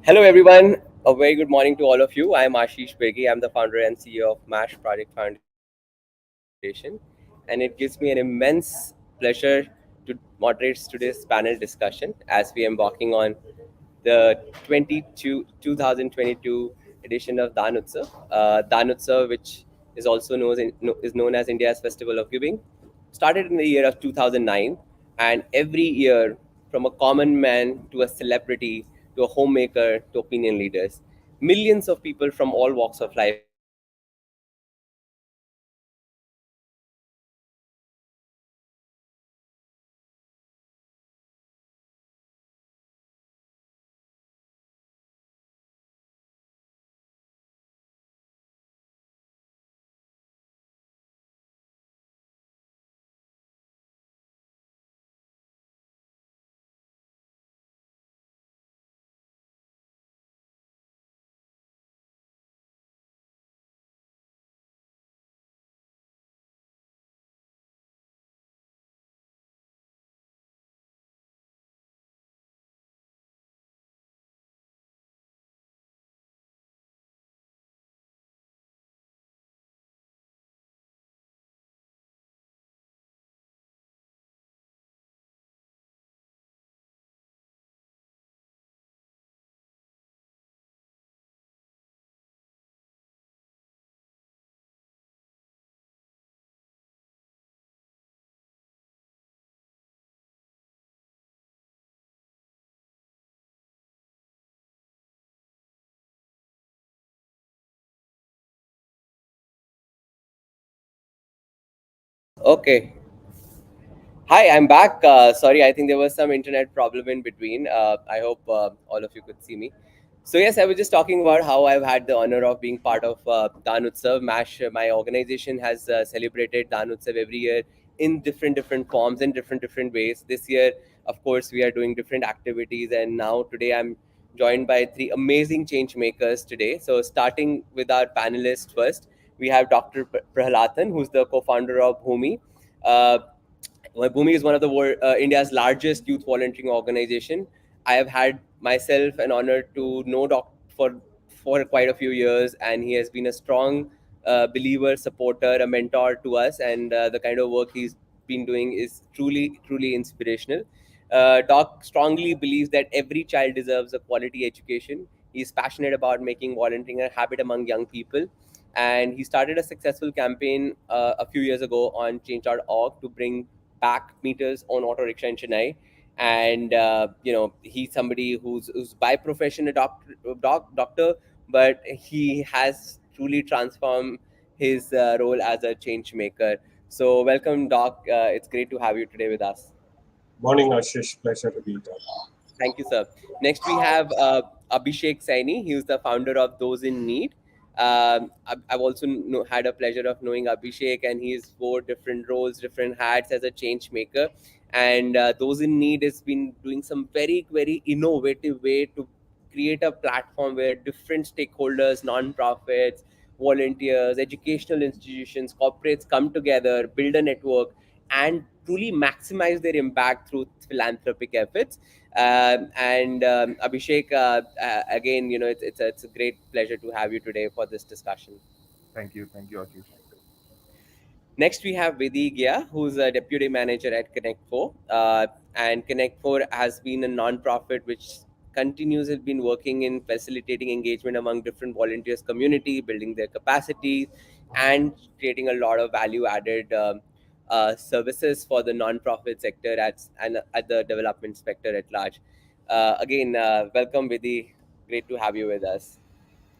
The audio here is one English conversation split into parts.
Hello, everyone. A very good morning to all of you. I'm Ashish Begi. I'm the founder and CEO of MASH Project Foundation, and it gives me an immense pleasure to moderate today's panel discussion as we are embarking on the 2022 edition of Daan Utsav. Daan Utsav, which is also is known as India's Festival of Giving, started in the year of 2009, and every year, from a common man to a celebrity to a homemaker to opinion leaders, millions of people from all walks of life come together to donate blood, sweat, and tears to help millions of people live Okay. Hi, I'm back. Sorry, I think there was some internet problem in between. I hope all of you could see me. So yes, I was just talking about how I've had the honor of being part of Daan Utsav. MASH, my organization has celebrated Daan Utsav every year in different forms and different ways. This year, of course, we are doing different activities, and now today I'm joined by three amazing change makers today. So starting with our panelists first, we have Dr. Prahalathan, who's the co-founder of Bhumi. Uh, Bhumi is one of the India's largest youth volunteering organization. I have had myself an honor to know Doc for quite a few years, and he has been a strong believer, supporter, a mentor to us, and the kind of work he's been doing is truly inspirational. Doc strongly believes that every child deserves a quality education. He's passionate about making volunteering a habit among young people, and he started a successful campaign a few years ago on change.org to bring back meters on auto rickshaw in Chennai. And he's somebody who's by profession a doctor, but he has truly transformed his role as a change maker. So welcome, Doc. It's great to have you today with us. Morning, Ashish. Pleasure to be here. Thank you, sir. Next, we have Abhishek Saini. He is the founder of Those in Need. I've also had a pleasure of knowing Abhishek, and he's wore different roles, different hats as a change maker. And Those in Need has been doing some very innovative way to create a platform where different stakeholders, non-profits, volunteers, educational institutions, corporates come together, build a network, and truly maximize their impact through philanthropic efforts. And Abhishek, again, it's a great pleasure to have you today for this discussion. Thank you, Ashish. Next, we have Vidhi Gia, who's a deputy manager at Connect 4. And Connect 4 has been a non-profit which continues has been working in facilitating engagement among different volunteers community, building their capacity, and creating a lot of value added services for the non-profit sector and at the development sector at large. Again, welcome, Vidhi. Great to have you with us.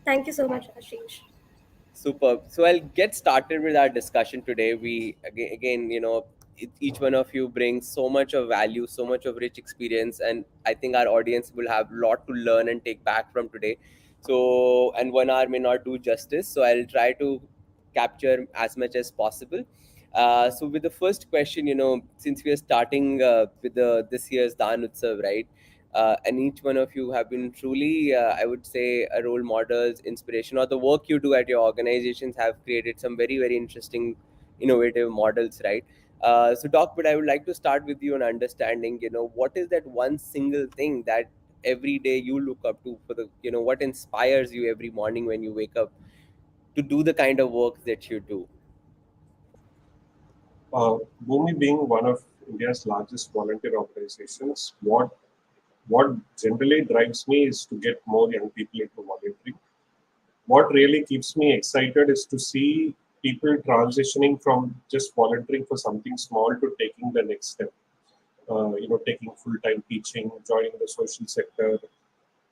Thank you so much, Ashish. Superb. So I'll get started with our discussion today. Again, each one of you brings so much of value, so much of rich experience, and I think our audience will have a lot to learn and take back from today. So, and 1 hour may not do justice, so I'll try to capture as much as possible. So, with the first question, since we are starting with the this year's Daan Utsav, right? And each one of you have been truly, I would say, a role models, inspiration, or the work you do at your organizations have created some very interesting, innovative models, right? So, Doc, but I would like to start with you on understanding, what is that one single thing that every day you look up to, for the what inspires you every morning when you wake up to do the kind of work that you do? Bhumi being one of India's largest volunteer organizations, what generally drives me is to get more young people into volunteering. What really keeps me excited is to see people transitioning from just volunteering for something small to taking the next step. Taking full-time teaching, joining the social sector,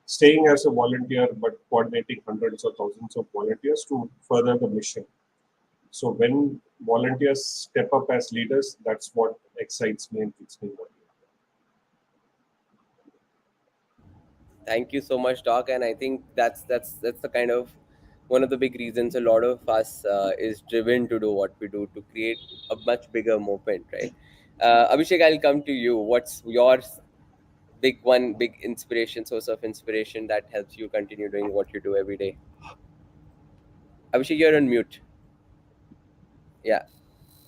staying as a volunteer, but coordinating hundreds or thousands of volunteers to further the mission. So when volunteers step up as leaders, that's what excites me and keeps me going. Thank you so much, Doc. And I think that's the kind of one of the big reasons a lot of us is driven to do what we do, to create a much bigger movement, right? Abhishek, I'll come to you. What's your big inspiration, source of inspiration that helps you continue doing what you do every day? Abhishek, you're on mute. Yeah.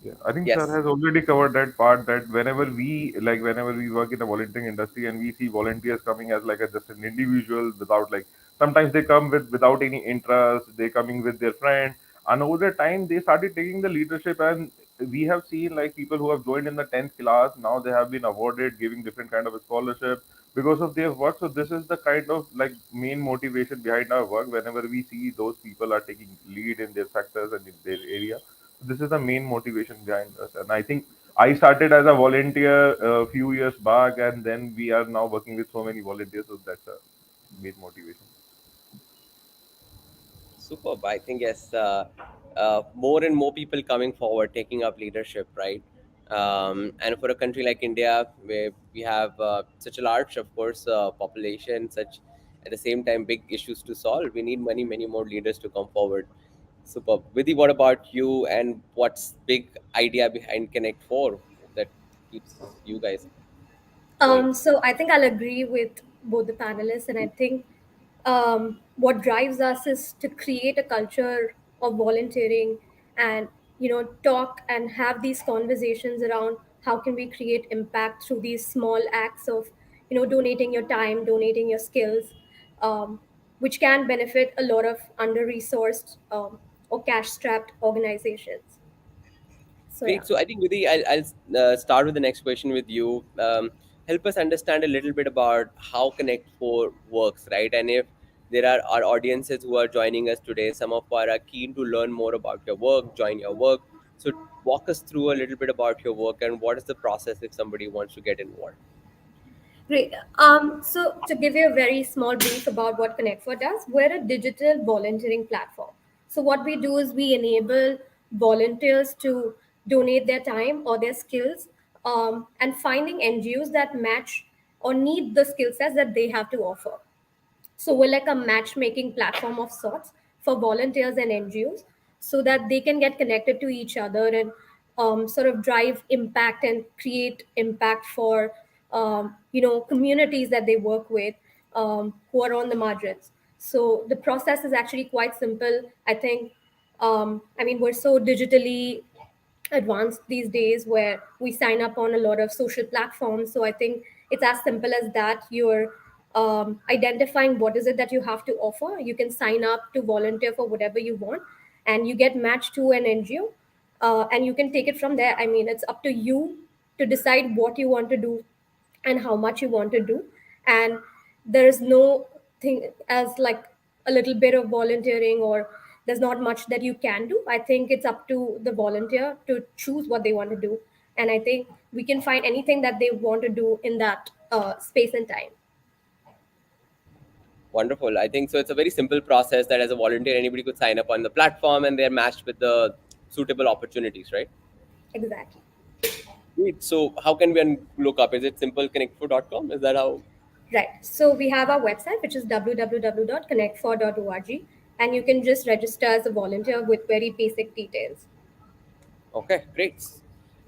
Yeah, I think sir Yes. has already covered that part, that whenever we work in the volunteering industry and we see volunteers coming as like a just an individual without like, sometimes they come without any interest, they coming with their friend, and over the time they started taking the leadership, and we have seen like people who have joined in the 10th class, now they have been awarded giving different kind of a scholarship because of their work. So this is the kind of like main motivation behind our work. Whenever we see those people are taking lead in their sectors and in their area, this is the main motivation behind us. And I think I started as a volunteer a few years back, and then we are now working with so many volunteers. So that's a main motivation. Superb. I think yes, more and more people coming forward, taking up leadership, right? And for a country like India, where we have such a large, of course, population, such at the same time big issues to solve, we need many more leaders to come forward. Superb. Vidhi, what about you? And what's big idea behind Connect Four that keeps you guys going? So I think I'll agree with both the panelists, and I think what drives us is to create a culture of volunteering, and talk and have these conversations around how can we create impact through these small acts of donating your time, donating your skills, which can benefit a lot of under-resourced or cash-strapped organizations. So yeah. Great. So I think, Vidhi, I'll start with the next question with you. Help us understand a little bit about how Connect 4 works, right? And if there are our audiences who are joining us today, some of our are keen to learn more about your work, join your work. So walk us through a little bit about your work and what is the process if somebody wants to get involved. Great. So to give you a very small brief about what Connect4 does, we're a digital volunteering platform. So what we do is we enable volunteers to donate their time or their skills, and finding NGOs that match or need the skill sets that they have to offer. So we're like a matchmaking platform of sorts for volunteers and NGOs so that they can get connected to each other and sort of drive impact and create impact for communities that they work with, who are on the margins. So the process is actually quite simple. I think I mean, we're so digitally advanced these days where we sign up on a lot of social platforms. So I think it's as simple as that. You're identifying what is it that you have to offer. You can sign up to volunteer for whatever you want, and you get matched to an NGO, and you can take it from there. I mean, it's up to you to decide what you want to do and how much you want to do. And there's no thing as like a little bit of volunteering, or there's not much that you can do. I think it's up to the volunteer to choose what they want to do, and I think we can find anything that they want to do in that space and time. Wonderful. I think so. It's a very simple process that as a volunteer, anybody could sign up on the platform and they're matched with the suitable opportunities, right? Exactly. Great. So how can we look up? Is it simpleconnect4.com? Is that how? Right. So we have our website, which is www.connect4.org, and you can just register as a volunteer with very basic details. Okay, great.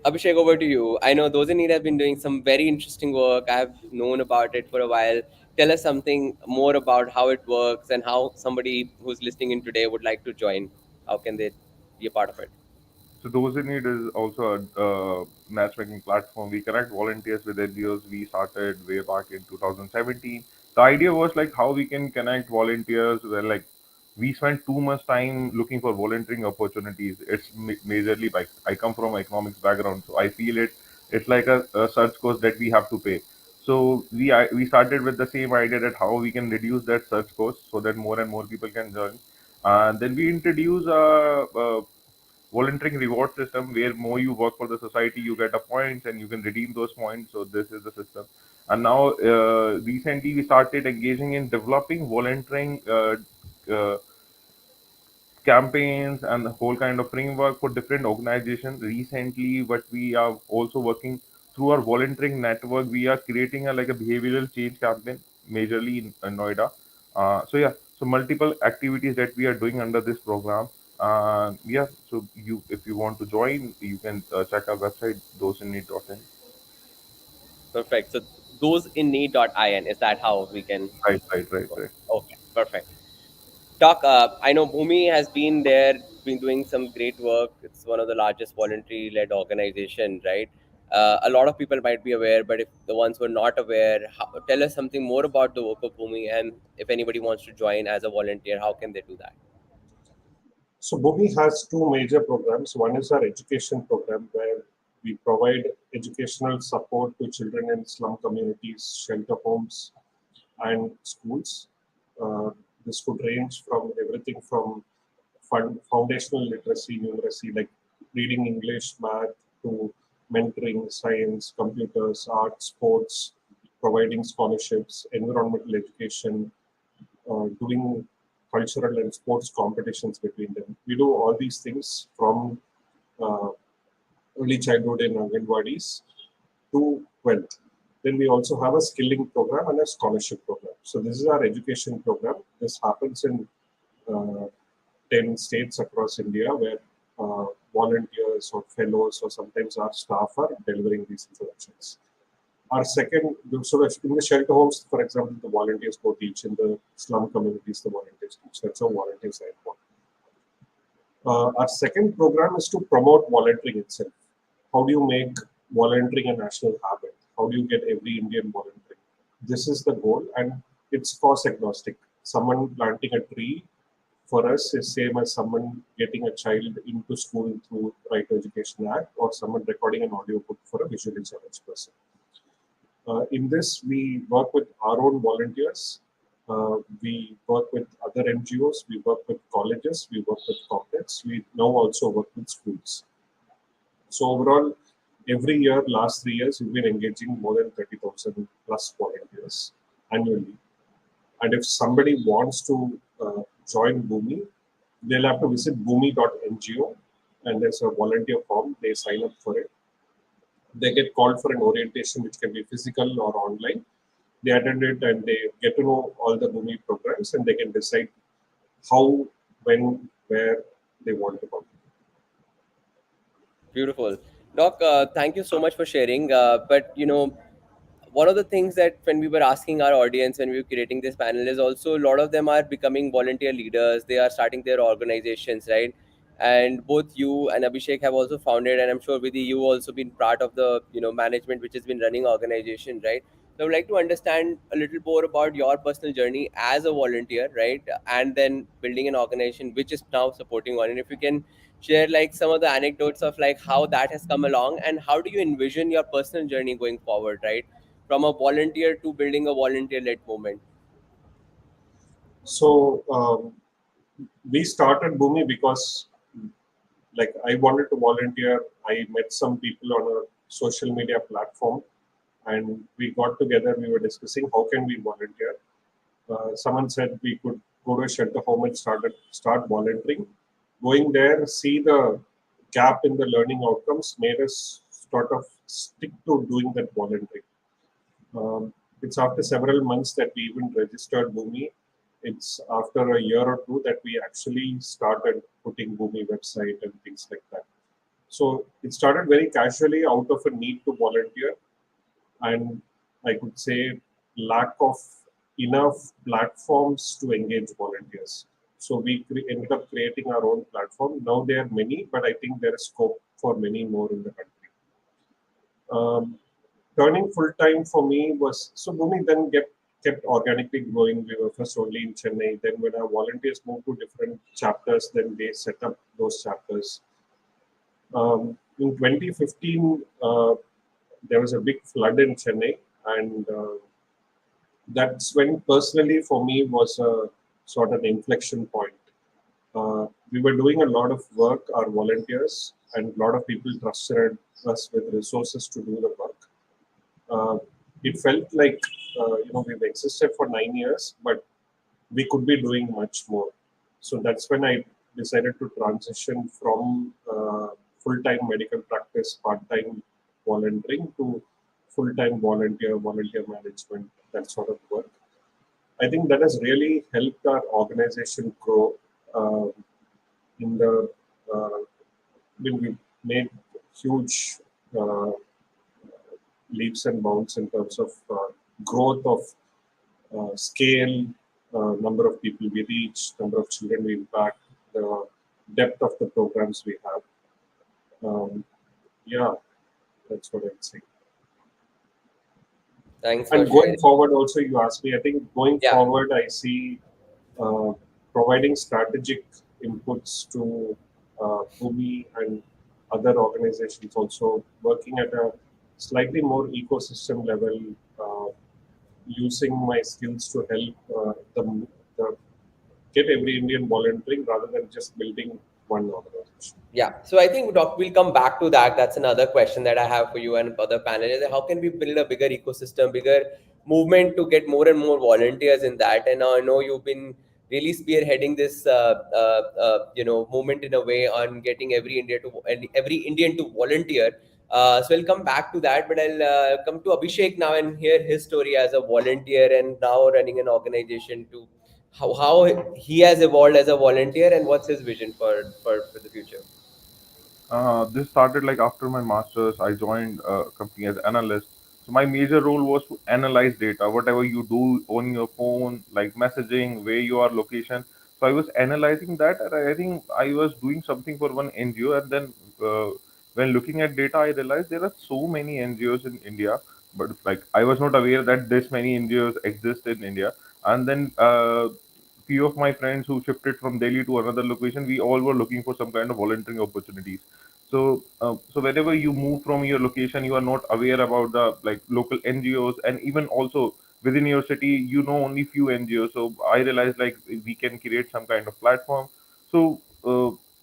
Abhishek, over to you. I know those in need have been doing some very interesting work. I have known about it for a while. Tell us something more about how it works and how somebody who's listening in today would like to join. How can they be a part of it? So those in need is also a matchmaking platform. We connect volunteers with NGOs. We started way back in 2017. The idea was like how we can connect volunteers. Where like we spend too much time looking for volunteering opportunities. It's majorly like I come from economics background, so I feel it's like a search cost that we have to pay. So we started with the same idea that how we can reduce that search cost so that more and more people can join. And then we introduce a volunteering reward system where more you work for the society, you get a points and you can redeem those points. So this is the system. And now recently we started engaging in developing volunteering campaigns and the whole kind of framework for different organizations. Recently, what we are also working through our volunteering network, we are creating a like a behavioral change campaign, majorly in Noida. So yeah, so multiple activities that we are doing under this program. Yeah, so you if you want to join, you can check our website thoseinneed.in. Perfect. So those in need.in, is that how we can? Right, right, right, right. Okay, perfect. Talk. I know Bhumi has been there, been doing some great work. It's one of the largest voluntary-led organization, right? A lot of people might be aware, but if the ones who are not aware, tell us something more about the work of Bhumi, and if anybody wants to join as a volunteer, how can they do that? So Bhumi has two major programs. One is our education program where we provide educational support to children in slum communities, shelter homes, and schools. Uh, this could range from everything from foundational literacy, numeracy, like reading English, math, to mentoring, science, computers, art, sports, providing scholarships, environmental education, doing cultural and sports competitions between them. We do all these things from uh, early childhood in Anganwadis to 12th. Then we also have a skilling program and a scholarship program. So this is our education program. This happens in uh, 10 states across India where volunteers or fellows or sometimes our staff are delivering these interventions. Our second, so in the shelter homes, for example, the volunteers go teach. In the slum communities, the volunteers teach. That's how volunteers are important. Our second program is to promote volunteering itself. How do you make volunteering a national habit? How do you get every Indian volunteering? This is the goal, and it's cause agnostic. Someone planting a tree for us is same as someone getting a child into school through Right to Education Act, or someone recording an audiobook for a visually challenged person. In this, we work with our own volunteers. We work with other NGOs. We work with colleges. We work with corporates. We now also work with schools. So overall, every year, last 3 years, we've been engaging more than 30,000 plus volunteers annually. And if somebody wants to join Bhumi, they'll have to visit bhumi.ngo, and there's a volunteer form. They sign up for it. They get called for an orientation, which can be physical or online. They attend it and they get to know all the Bhumi programs, and they can decide how, when, where they want to come. Beautiful. Doc, thank you so much for sharing. But one of the things that when we were asking our audience when we were creating this panel is also a lot of them are becoming volunteer leaders. They are starting their organizations, right? And both you and Abhishek have also founded, and I'm sure Vidhi, you also been part of the management which has been running organization, right? So I would like to understand a little more about your personal journey as a volunteer, right? And then building an organization which is now supporting one. And if you can share like some of the anecdotes of like how that has come along and how do you envision your personal journey going forward, right? From a volunteer to building a volunteer-led movement. So we started Bhumi because like I wanted to volunteer. I met some people on a social media platform, and we got together. We were discussing how can we volunteer. Someone said we could go to a shelter home and start volunteering. Going there, see the gap in the learning outcomes made us sort of stick to doing that volunteering. It's after several months that we even registered Bhumi. It's after a year or two that we actually started putting Bhumi website and things like that. So it started very casually out of a need to volunteer, and I could say lack of enough platforms to engage volunteers. So we ended up creating our own platform. Now there are many, but I think there is scope for many more in the country. Um, Turning full time for me was so Bhumi then get kept organically growing. We were first only in Chennai. Then when our volunteers moved to different chapters, then they set up those chapters. In 2015, there was a big flood in Chennai, and that's when personally for me was a sort of inflection point. We were doing a lot of work, our volunteers, and a lot of people trusted us with resources to do the work. Uh, it felt like we've existed for 9 years, but we could be doing much more. So that's when I decided to transition from full-time medical practice, part-time volunteering to full-time volunteer management, that sort of work. I think that has really helped our organization grow. Uh, in the when we made huge uh, leaps and bounds in terms of growth of scale, number of people we reach, number of children we impact, the depth of the programs we have. Um, yeah, that's what I'd say. Thanks for And going sharing. forward, also, you asked me, I think going Yeah. forward, I see uh, providing strategic inputs to Bhumi and other organizations, also working at a slightly more ecosystem level, using my skills to help the get every Indian volunteering rather than just building one organization. Yeah, so I think we'll come back to that. That's another question that I have for you and other panelists. How can we build a bigger ecosystem, bigger movement to get more and more volunteers in that? And now I know you've been really spearheading this, movement in a way on getting every Indian to volunteer. So I'll come back to that, but I'll come to Abhishek now and hear his story as a volunteer and now running an organization to how he has evolved as a volunteer and what's his vision for the future. This started like after my master's. I joined a company as analyst. So my major role was to analyze data, whatever you do on your phone, like messaging, where you are, location. So I was analyzing that, and I think I was doing something for one NGO, and then when looking at data, I realized there are so many NGOs in India, but like I was not aware that this many NGOs exist in India. And then few of my friends who shifted from Delhi to another location, we all were looking for some kind of volunteering opportunities. So whenever you move from your location, you are not aware about the like local NGOs, and even also within your city, you know only few NGOs. So I realized like we can create some kind of platform. So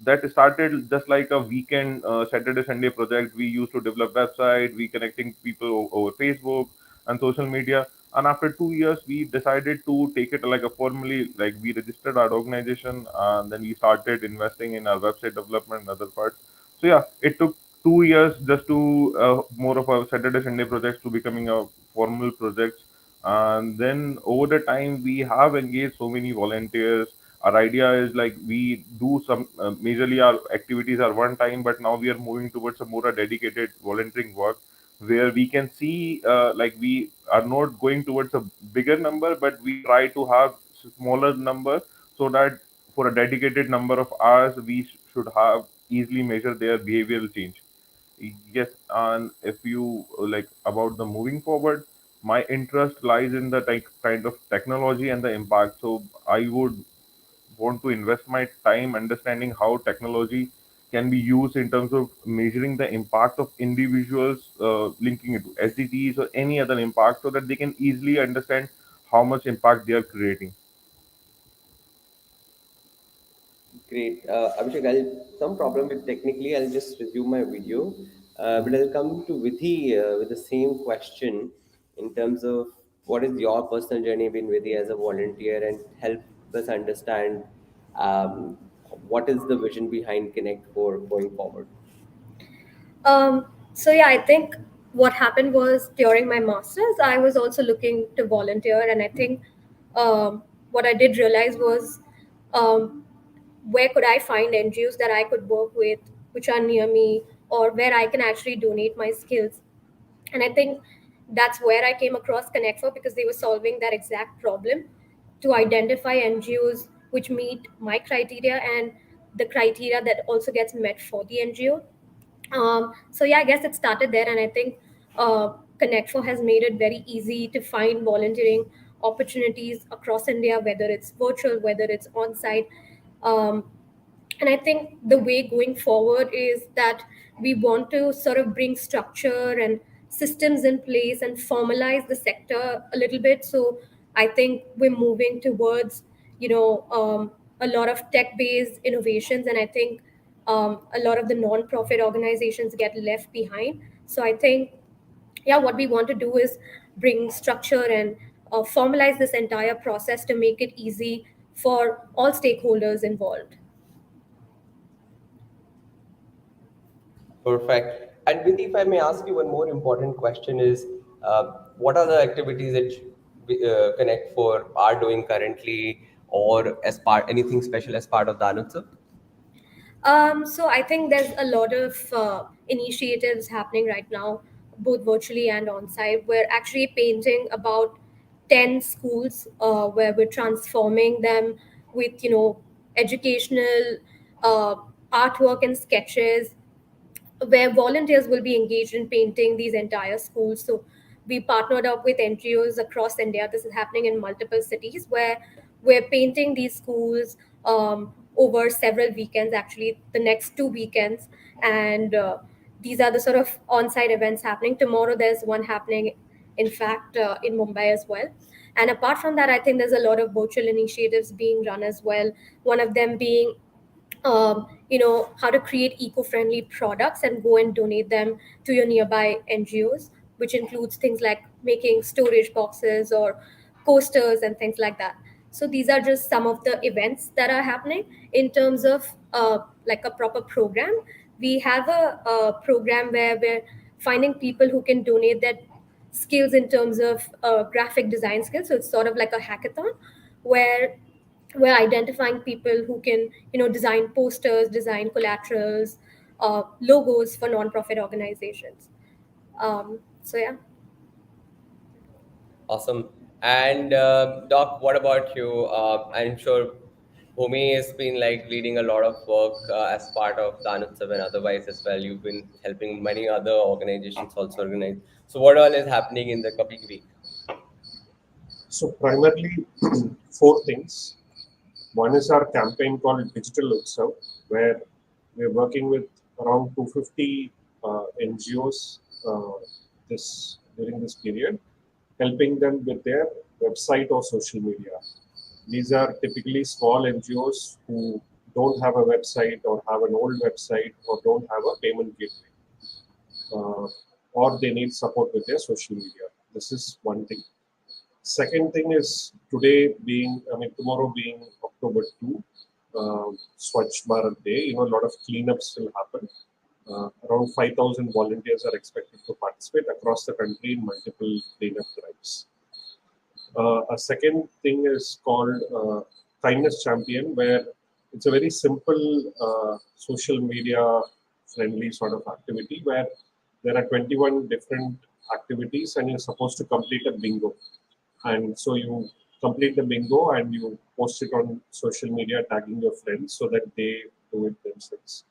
that started just like a weekend Saturday Sunday project. We used to develop website, we connecting people over Facebook and social media. And after 2 years, we decided to take it like a formally, like we registered our organization, and then we started investing in our website development and other parts. So yeah, it took 2 years just to more of a Saturday Sunday projects to becoming a formal project. And then over the time, we have engaged so many volunteers. Our idea is like we do some majorly our activities are one time, but now we are moving towards a more a dedicated volunteering work where we can see like we are not going towards a bigger number, but we try to have smaller number so that for a dedicated number of hours we should have easily measure their behavioral change. Yes, and if you like about the moving forward, my interest lies in the kind of technology and the impact. So I would want to invest my time understanding how technology can be used in terms of measuring the impact of individuals, linking it to SDGs or any other impact, so that they can easily understand how much impact they are creating. Great. Abhishek, some problem with technically, I'll just resume my video. But I'll come to Vidhi with the same question in terms of what is your personal journey been, Vidhi, as a volunteer, and help us understand what is the vision behind Connect for going forward. So yeah, I think what happened was during my masters, I was also looking to volunteer, and I think what I did realize was um, where could I find NGOs that I could work with, which are near me, or where I can actually donate my skills. And I think that's where I came across Connect for, because they were solving that exact problem to identify NGOs which meet my criteria and the criteria that also gets met for the NGO. So yeah, I guess it started there, and I think Connect4 has made it very easy to find volunteering opportunities across India, whether it's virtual, whether it's on site. Um, and I think the way going forward is that we want to sort of bring structure and systems in place and formalize the sector a little bit. So I think we're moving towards, a lot of tech-based innovations, and I think a lot of the non-profit organizations get left behind. So I think, yeah, what we want to do is bring structure and formalize this entire process to make it easy for all stakeholders involved. Perfect. And Vinny, if I may ask you one more important question is, what are the activities that Connect for are doing currently, or as part anything special as part of the Utsav? So I think there's a lot of initiatives happening right now, both virtually and on site. We're actually painting about 10 schools where we're transforming them with, educational uh, artwork and sketches where volunteers will be engaged in painting these entire schools. So we partnered up with NGOs across India. This is happening in multiple cities where we're painting these schools over several weekends, actually, the next 2 weekends. And these are the sort of on site events happening. Tomorrow, there's one happening, in fact, in Mumbai as well. And apart from that, I think there's a lot of virtual initiatives being run as well. One of them being how to create eco-friendly products and go and donate them to your nearby NGOs, which includes things like making storage boxes or coasters and things like that. So these are just some of the events that are happening in terms of like a proper program. We have a program where we're finding people who can donate their skills in terms of graphic design skills. So it's sort of like a hackathon where we're identifying people who can design posters, design collaterals, logos for nonprofit organizations. So yeah. Awesome. And Doc, what about you? I'm sure Bhumi has been like leading a lot of work as part of Danutsav and otherwise as well. You've been helping many other organizations also organize. So what all is happening in the coming week? So primarily four things. One is our campaign called Digital Utsav, where we're working with around 250 NGOs this during this period, helping them with their website or social media. These are typically small NGOs who don't have a website or have an old website or don't have a payment gateway, uh, or they need support with their social media. This is one thing. Second thing is tomorrow being October 2, Swachh Bharat Day, a lot of cleanups will happen. Around 5,000 volunteers are expected to participate across the country in multiple cleanup drives. A second thing is called Kindness Champion, where it's a very simple social media friendly sort of activity where there are 21 different activities and you're supposed to complete a bingo. And so you complete the bingo and you post it on social media, tagging your friends so that they do it themselves.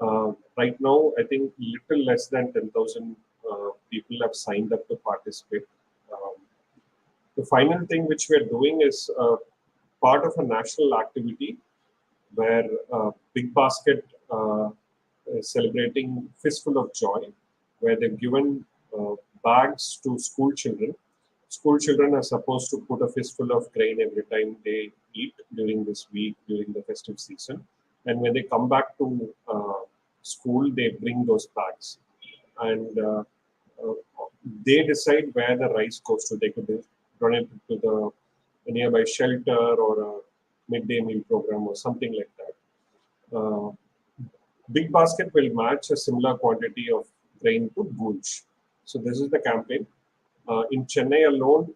Right now, I think little less than 10,000 people have signed up to participate. Um, the final thing which we are doing is part of a national activity where Big Basket is celebrating Fistful of Joy, where they've given bags to school children. School children are supposed to put a fistful of grain every time they eat during this week, during the festive season. And when they come back to school, they bring those bags. And uh, they decide where the rice goes to. They could donate it to the nearby shelter or a midday meal program or something like that. Big Basket will match a similar quantity of grain to Gunj. So this is the campaign. In Chennai alone,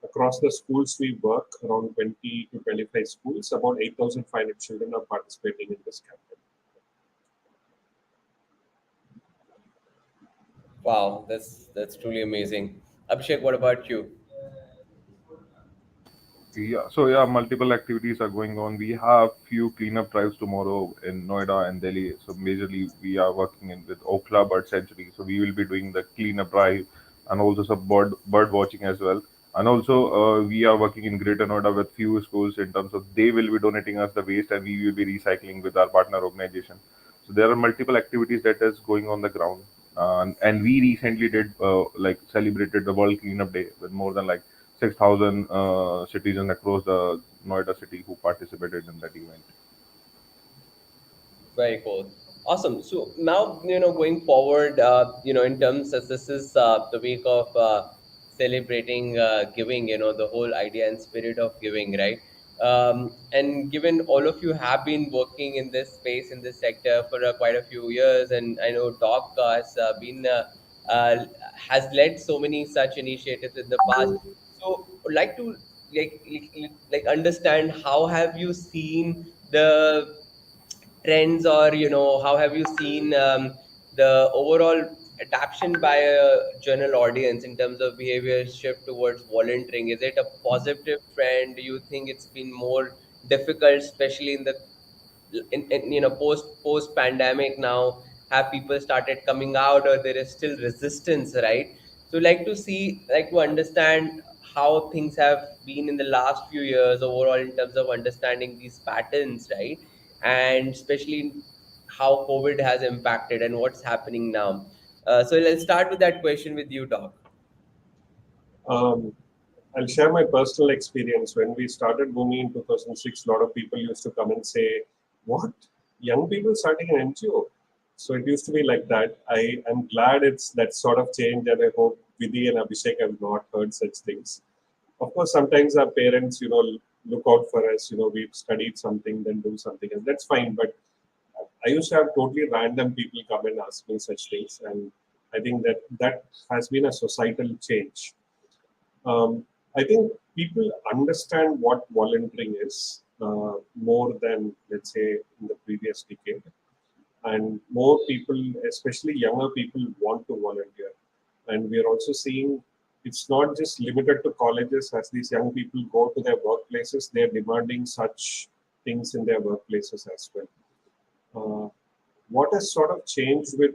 across the schools we work, around 20 to 25 schools, about 8,500 children are participating in this campaign. Wow, that's truly amazing. Abhishek, what about you? Yeah, so yeah, multiple activities are going on. We have few cleanup drives tomorrow in Noida and Delhi. So majorly we are working in with Okhla Bird Sanctuary. So we will be doing the cleanup drive and also some bird watching as well. And also, we are working in Greater Noida with few schools in terms of they will be donating us the waste and we will be recycling with our partner organization. So there are multiple activities that is going on the ground. And we recently did like celebrated the World Cleanup Day with more than like 6,000 citizens across the Noida city who participated in that event. Very cool. Awesome. So now, going forward, in terms as this is the week of celebrating giving, the whole idea and spirit of giving, right? And given all of you have been working in this space, in this sector for quite a few years, and I know Doc uh, has led so many such initiatives in the past. So, I'd like to understand how have you seen the trends, or how have you seen the overall adaptation by a general audience in terms of behavior shift towards volunteering? Is it a positive trend? Do you think it's been more difficult, especially in the in post pandemic now? Have people started coming out, or there is still resistance, right? So like to understand how things have been in the last few years overall in terms of understanding these patterns, right? And especially how COVID has impacted and what's happening now. So let's start with that question with you, Doc. Um, I'll share my personal experience. When we started Bhumi in 2006, a lot of people used to come and say, "What? Young people starting an NGO?" So it used to be like that. I am glad it's that sort of change, and I hope Vidhi and Abhishek have not heard such things. Of course, sometimes our parents, look out for us. We've studied something, then do something, and that's fine. But I used to have totally random people come and ask me such things, and I think that has been a societal change. I think people understand what volunteering is more than, let's say, in the previous decade. And more people, especially younger people, want to volunteer. And we are also seeing it's not just limited to colleges. As these young people go to their workplaces, they are demanding such things in their workplaces as well. Uh, what has sort of changed with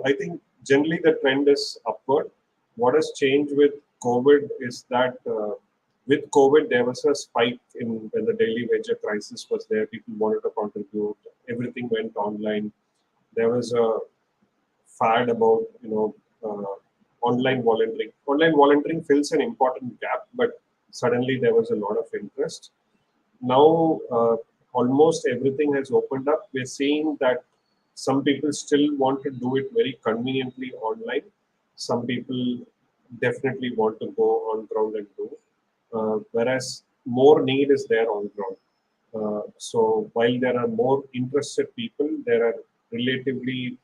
I think generally the trend is upward. What has changed with COVID is that with COVID there was a spike in when the daily wage crisis was there. People wanted to contribute. Everything went online. There was a fad about online volunteering. Online volunteering fills an important gap, but suddenly there was a lot of interest. Now almost everything has opened up. We're seeing that some people still want to do it very conveniently online. Some people definitely want to go on ground and do, whereas more need is there on ground. So while there are more interested people, there are relatively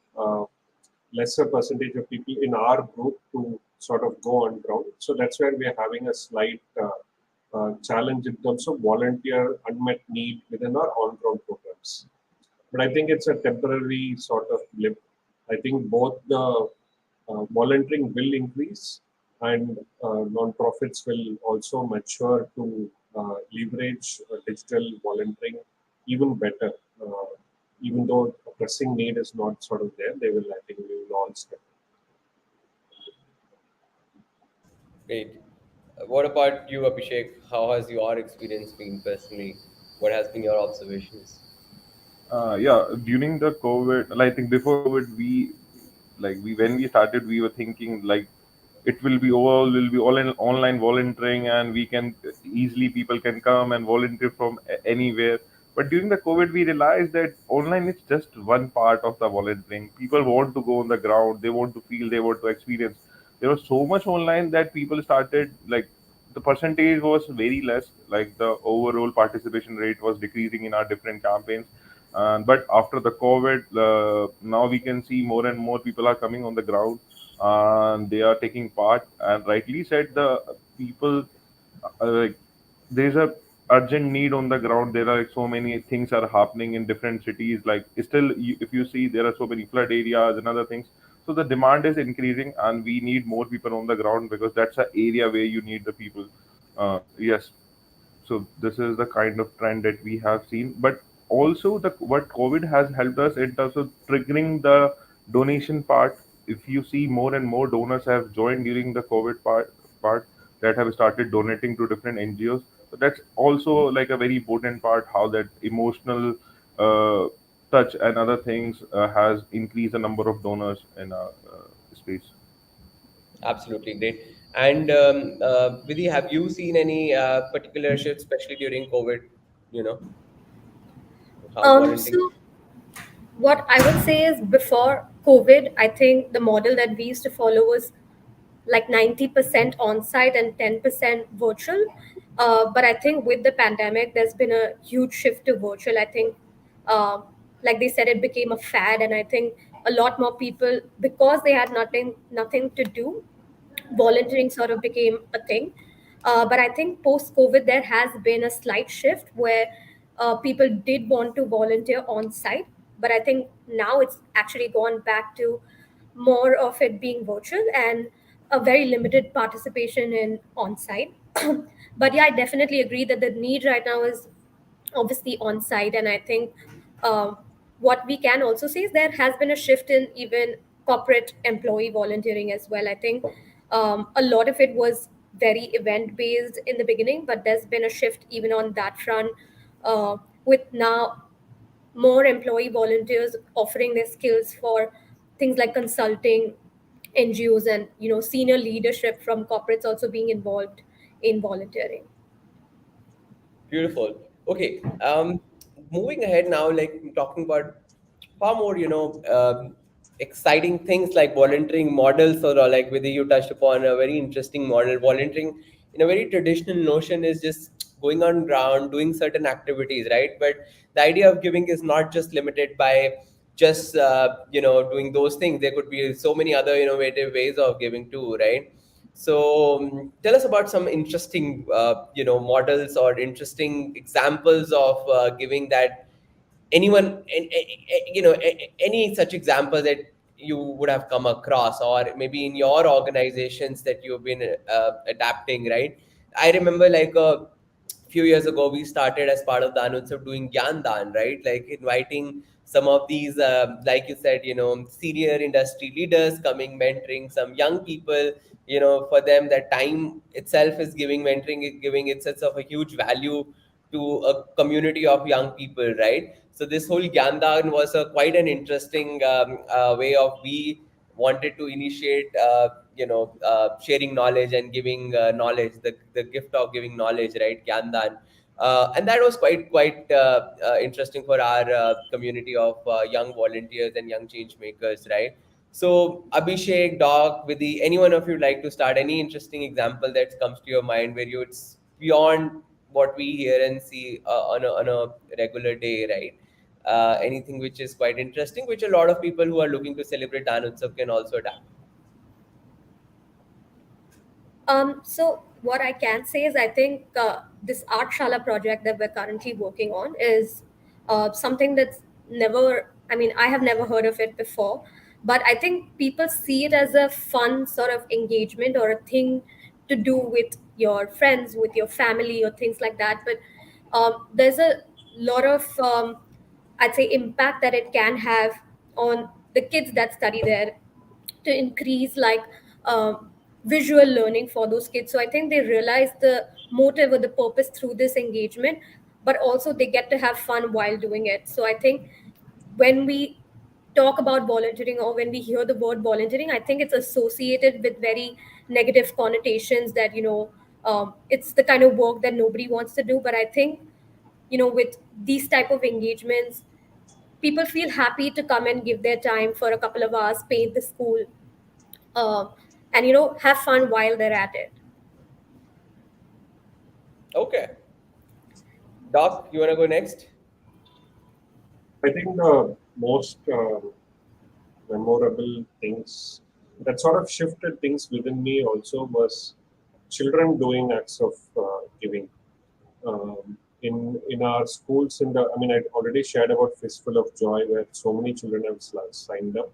lesser percentage of people in our group to sort of go on ground. So that's where we are having a slight challenge in terms of volunteer unmet need within our on-ground programs. But I think it's a temporary sort of blip. I think both the volunteering will increase and non-profits will also mature to leverage digital volunteering even better. Even though a pressing need is not sort of there, they will, I think, we will all step. Great. What about you, Abhishek? How has your experience been personally? What has been your observations? Yeah, during the COVID, like, I think before COVID, we when we started, we were thinking like it will be all in online volunteering, and we can easily people can come and volunteer from anywhere. But during the COVID, we realized that online is just one part of the volunteering. People want to go on the ground, they want to feel, they want to experience. There was so much online that people started like the percentage was very less, like the overall participation rate was decreasing in our different campaigns. But after the COVID, now we can see more and more people are coming on the ground and they are taking part. And rightly said, the people like there's a urgent need on the ground. There are like, so many things are happening in different cities. Like still, if you see, there are so many flood areas and other things. So the demand is increasing, and we need more people on the ground because that's an area where you need the people. Yes, so this is the kind of trend that we have seen. But also the what COVID has helped us in terms of triggering the donation part. If you see, more and more donors have joined during the COVID part. that have started donating to different NGOs. So that's also like a very important part, how that emotional touch and other things has increased the number of donors in our space. Absolutely great. And Vidhi, have you seen any particular shifts, especially during COVID? You know, how volunteering? So what I would say is before COVID, I think the model that we used to follow was like 90% on site and 10% virtual. But I think with the pandemic, there's been a huge shift to virtual. I think, uh, like they said, it became a fad, and I think a lot more people, because they had nothing to do, volunteering sort of became a thing. But I think post COVID, there has been a slight shift where people did want to volunteer on site. But I think now it's actually gone back to more of it being virtual and a very limited participation in on site. But yeah, I definitely agree that the need right now is obviously on site. And I think um, what we can also see is there has been a shift in even corporate employee volunteering as well. I think a lot of it was very event based in the beginning, but there's been a shift even on that front, with now more employee volunteers offering their skills for things like consulting, NGOs, and senior leadership from corporates also being involved in volunteering. Beautiful. Okay. Moving ahead now, like talking about far more, exciting things like volunteering models, or like whether you touched upon a very interesting model. Volunteering, in a very traditional notion, is just going on ground, doing certain activities, right? But the idea of giving is not just limited by just doing those things. There could be so many other innovative ways of giving too, right? So tell us about some interesting, models or interesting examples of giving that anyone, any such example that you would have come across, or maybe in your organizations that you've been adapting, right? I remember like a few years ago we started as part of the Utsav doing Gyan Daan, right? Like inviting some of these, like you said, senior industry leaders coming, mentoring some young people. For them, that time itself is giving, mentoring, giving itself of a huge value to a community of young people, right? So this whole Gyandan was a quite an interesting way of we wanted to initiate, sharing knowledge and giving knowledge, the gift of giving knowledge, right? Gyandan. And that was quite interesting for our community of young volunteers and young change makers, right? So Abhishek, Doc, Vidhi, any one of you like to start any interesting example that comes to your mind where it's beyond what we hear and see on a regular day, right? Anything which is quite interesting, which a lot of people who are looking to celebrate Dan Utsav can also adapt. So what I can say is I think this art shala project that we're currently working on is something that's never, I mean, I have never heard of it before, but I think people see it as a fun sort of engagement or a thing to do with your friends, with your family, or things like that. But there's a lot of, I'd say, impact that it can have on the kids that study there, to increase like visual learning for those kids. So I think they realize the motive or the purpose through this engagement, but also they get to have fun while doing it. So I think when we talk about volunteering, or when we hear the word volunteering, I think it's associated with very negative connotations that it's the kind of work that nobody wants to do. But I think with these type of engagements, people feel happy to come and give their time for a couple of hours, paint the school, uh, and have fun while they're at it. Okay, Doc, you want to go next? I think the most memorable things that sort of shifted things within me also was children doing acts of giving. In our schools, I mean, I already shared about Fistful of Joy, where so many children have signed up.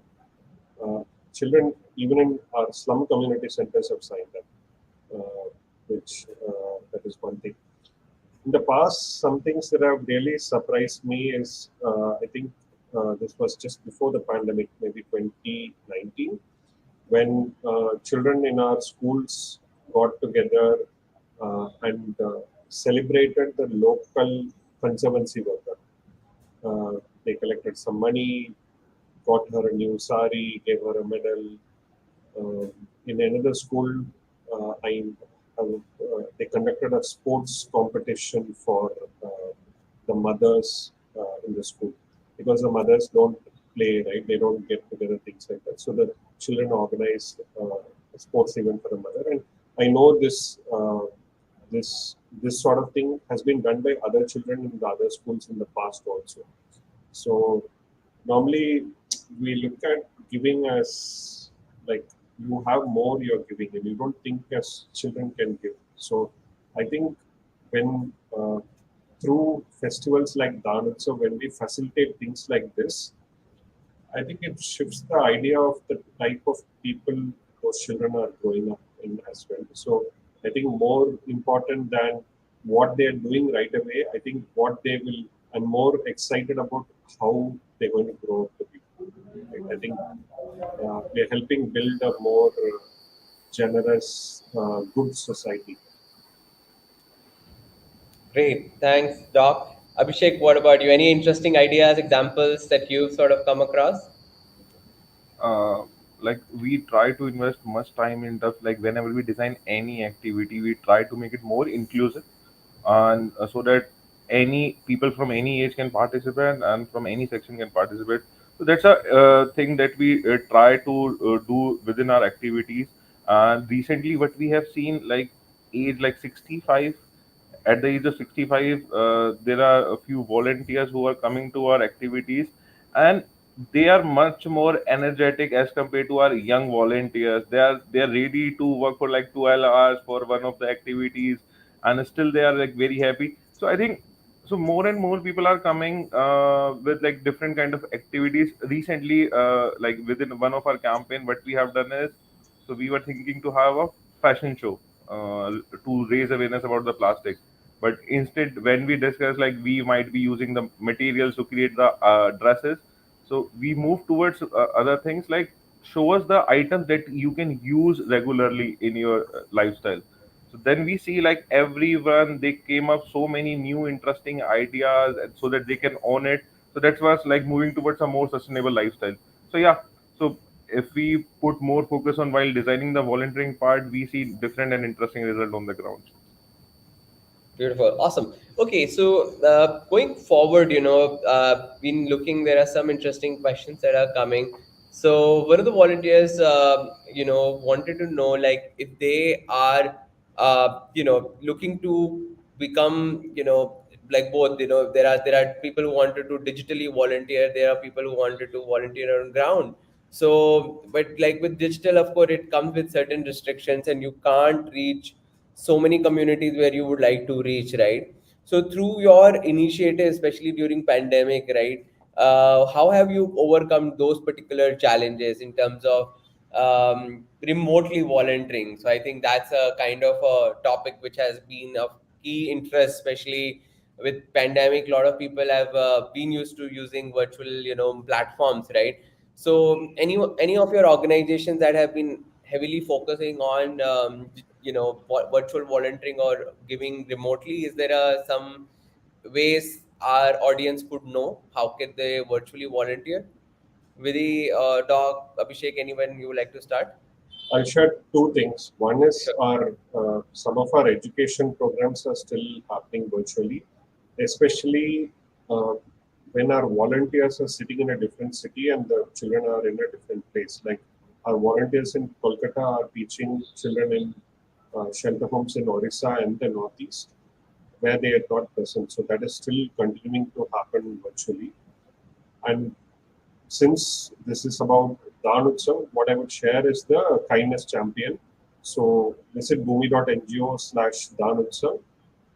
Uh, Children, even in our slum community centers, have signed up, which that is one thing. In the past, some things that have really surprised me is, I think this was just before the pandemic, maybe 2019, when children in our schools got together and celebrated the local conservancy worker. They collected some money, got her a new sari, gave her a medal. In another school, they conducted a sports competition for the mothers in the school, because the mothers don't play, right? They don't get together, things like that. So the children organized a sports event for the mother, and I know this sort of thing has been done by other children in the other schools in the past also. So normally we look at giving as like, you have more you're giving, and you don't think as children can give. So I think when through festivals like Daan, so when we facilitate things like this, I think it shifts the idea of the type of people those children are growing up in as well. So I think more important than what they are doing right away, I think what they will, I'm more excited about how they're going to grow up to be. Right? I think we're helping build a more generous, good society. Great. Thanks, Doc. Abhishek, what about you? Any interesting ideas, examples that you've sort of come across? uh, like we try to invest much time in stuff, like whenever we design any activity we try to make it more inclusive, and so that any people from any age can participate and from any section can participate. So that's a thing that we try to do within our activities. And recently what we have seen, like age like 65, at the age of 65, there are a few volunteers who are coming to our activities, and they are much more energetic as compared to our young volunteers. They are ready to work for like 12 hours for one of the activities, and still they are like very happy. So I think, so more and more people are coming with like different kind of activities. Recently, like within one of our campaign, what we have done is, so we were thinking to have a fashion show to raise awareness about the plastic. But instead, when we discuss like we might be using the materials to create the dresses, so we move towards other things, like show us the items that you can use regularly in your lifestyle. So then we see like everyone, they came up so many new interesting ideas, and so that they can own it. So that's what's like moving towards a more sustainable lifestyle. So yeah, so if we put more focus on while designing the volunteering part, we see different and interesting result on the ground. Beautiful. Awesome. Okay, so going forward, been looking, there are some interesting questions that are coming. So one of the volunteers, wanted to know, like, if they are, looking to become, like both, there are people who wanted to digitally volunteer, there are people who wanted to volunteer on ground. So, but like with digital, of course, it comes with certain restrictions, and you can't reach so many communities where you would like to reach, right? So through your initiative, especially during pandemic, right, how have you overcome those particular challenges in terms of remotely volunteering? So I think that's a kind of a topic which has been of key interest, especially with pandemic. A lot of people have been used to using virtual, platforms, right? So any of your organizations that have been heavily focusing on virtual volunteering or giving remotely, is there some ways our audience could know how can they virtually volunteer? Vidhi, Doc, Abhishek, anyone you would like to start? I'll share two things. One is Sure. our some of our education programs are still happening virtually, especially uh, when our volunteers are sitting in a different city and the children are in a different place. Like our volunteers in Kolkata are teaching children in shelter homes in Orissa and the Northeast, where they are not present. So that is still continuing to happen virtually. And since this is about Daan Utsav, what I would share is the kindness champion. So visit bhumi.ngo/Daan Utsav,